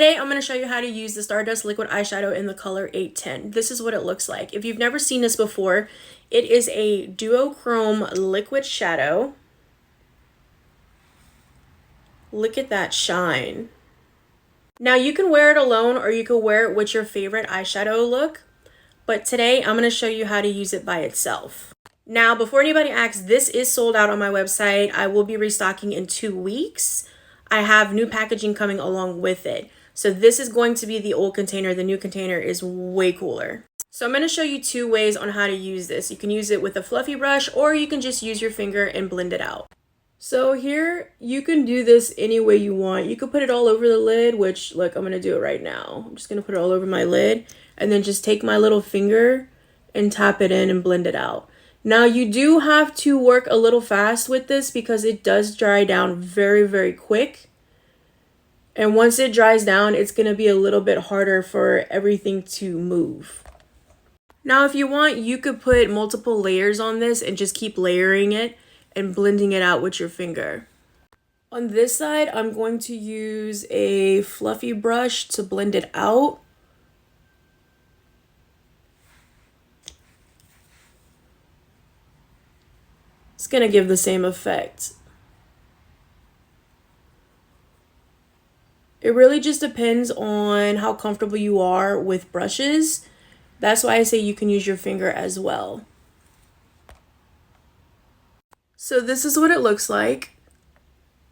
Today, I'm going to show you how to use the Stardust liquid eyeshadow in the color 810. This is what it looks like. If you've never seen this before, it is a duochrome liquid shadow. Look at that shine. Now, you can wear it alone or you can wear it with your favorite eyeshadow look, but today I'm going to show you how to use it by itself. Now, before anybody asks, this is sold out on my website. I will be restocking in 2 weeks. I have new packaging coming along with it. So this is going to be the old container. The new container is way cooler. So I'm going to show you 2 ways on how to use this. You can use it with a fluffy brush or you can just use your finger and blend it out. So here you can do this any way you want. You could put it all over the lid, which look, I'm going to do it right now. I'm just going to put it all over my lid and then just take my little finger and tap it in and blend it out. Now you do have to work a little fast with this because it does dry down very, very quick. And once it dries down, it's going to be a little bit harder for everything to move. Now, if you want, you could put multiple layers on this and just keep layering it and blending it out with your finger. On this side, I'm going to use a fluffy brush to blend it out. It's going to give the same effect. It really just depends on how comfortable you are with brushes. That's why I say you can use your finger as well. So this is what it looks like.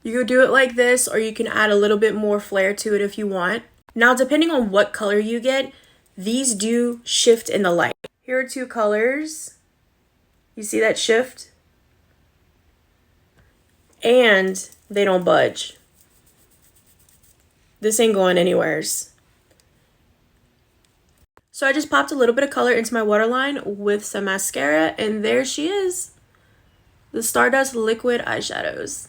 You could do it like this, or you can add a little bit more flair to it if you want. Now, depending on what color you get, these do shift in the light. Here are 2 colors. You see that shift? And they don't budge. This ain't going anywheres. So I just popped a little bit of color into my waterline with some mascara, and there she is. The Stardust liquid eyeshadows.